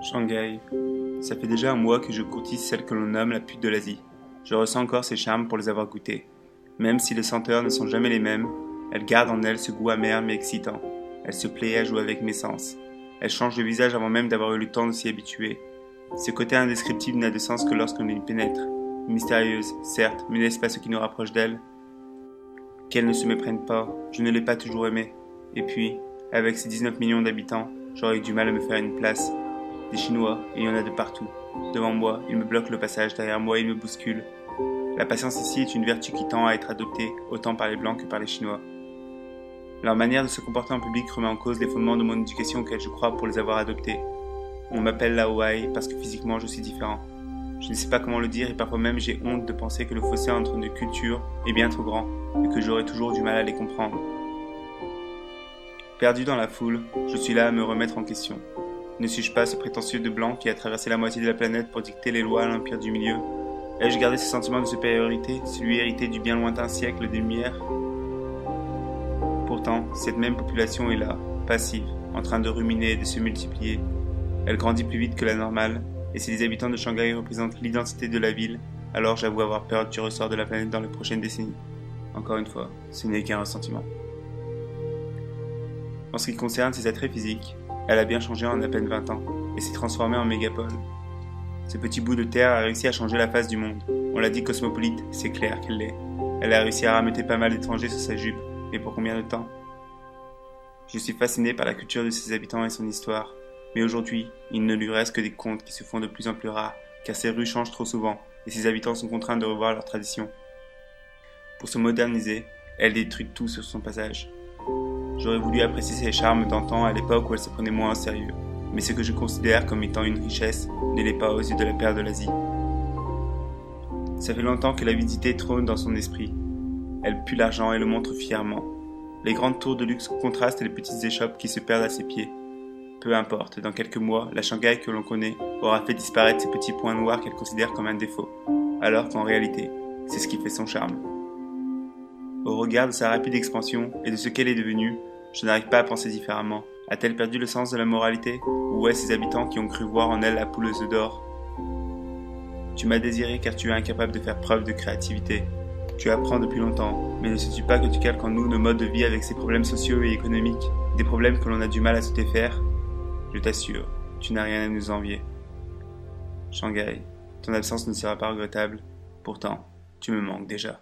Shanghai. Ça fait déjà un mois que je courtise celle que l'on nomme la pute de l'Asie. Je ressens encore ses charmes pour les avoir goûtées. Même si les senteurs ne sont jamais les mêmes, elle garde en elle ce goût amer mais excitant. Elle se plaît à jouer avec mes sens. Elle change de visage avant même d'avoir eu le temps de s'y habituer. Ce côté indescriptible n'a de sens que lorsqu'on y pénètre. Mystérieuse, certes, mais n'est-ce pas ce qui nous rapproche d'elle? Qu'elle ne se méprenne pas, je ne l'ai pas toujours aimée. Et puis, avec ses 19 millions d'habitants, j'aurais eu du mal à me faire une place. Des Chinois, il y en a de partout. Devant moi, ils me bloquent le passage, derrière moi, ils me bousculent. La patience ici est une vertu qui tend à être adoptée, autant par les Blancs que par les Chinois. Leur manière de se comporter en public remet en cause les fondements de mon éducation auxquels je crois pour les avoir adoptés. On m'appelle la Hawaï parce que physiquement je suis différent. Je ne sais pas comment le dire et parfois même j'ai honte de penser que le fossé entre nos cultures est bien trop grand et que j'aurai toujours du mal à les comprendre. Perdu dans la foule, je suis là à me remettre en question. Ne suis-je pas ce prétentieux de blanc qui a traversé la moitié de la planète pour dicter les lois à l'empire du milieu? Ai-je gardé ce sentiment de supériorité, celui hérité du bien lointain siècle des Lumières? Pourtant, cette même population est là, passive, en train de ruminer et de se multiplier. Elle grandit plus vite que la normale, et si les habitants de Shanghai représentent l'identité de la ville, alors j'avoue avoir peur du ressort de la planète dans les prochaines décennies. Encore une fois, ce n'est qu'un ressentiment. En ce qui concerne ses attraits physiques, elle a bien changé en à peine 20 ans, et s'est transformée en mégapole. Ce petit bout de terre a réussi à changer la face du monde. On l'a dit cosmopolite, c'est clair qu'elle l'est. Elle a réussi à rameuter pas mal d'étrangers sur sa jupe, mais pour combien de temps? Je suis fasciné par la culture de ses habitants et son histoire, mais aujourd'hui, il ne lui reste que des contes qui se font de plus en plus rares, car ces rues changent trop souvent, et ses habitants sont contraints de revoir leurs traditions. Pour se moderniser, elle détruit tout sur son passage. J'aurais voulu apprécier ses charmes d'antan à l'époque où elle se prenait moins au sérieux, mais ce que je considère comme étant une richesse ne l'est pas aux yeux de la perle de l'Asie. Ça fait longtemps que l'avidité trône dans son esprit. Elle pue l'argent et le montre fièrement. Les grandes tours de luxe contrastent les petites échoppes qui se perdent à ses pieds. Peu importe, dans quelques mois, la Shanghai que l'on connaît aura fait disparaître ces petits points noirs qu'elle considère comme un défaut, alors qu'en réalité, c'est ce qui fait son charme. Au regard de sa rapide expansion et de ce qu'elle est devenue, je n'arrive pas à penser différemment. A-t-elle perdu le sens de la moralité? Ou est-ce ses habitants qui ont cru voir en elle la pouleuse d'or? Tu m'as désiré car tu es incapable de faire preuve de créativité. Tu apprends depuis longtemps, mais ne sais-tu pas que tu calques en nous nos modes de vie avec ses problèmes sociaux et économiques, des problèmes que l'on a du mal à se défaire? Je t'assure, tu n'as rien à nous envier. Shanghai, ton absence ne sera pas regrettable, pourtant, tu me manques déjà.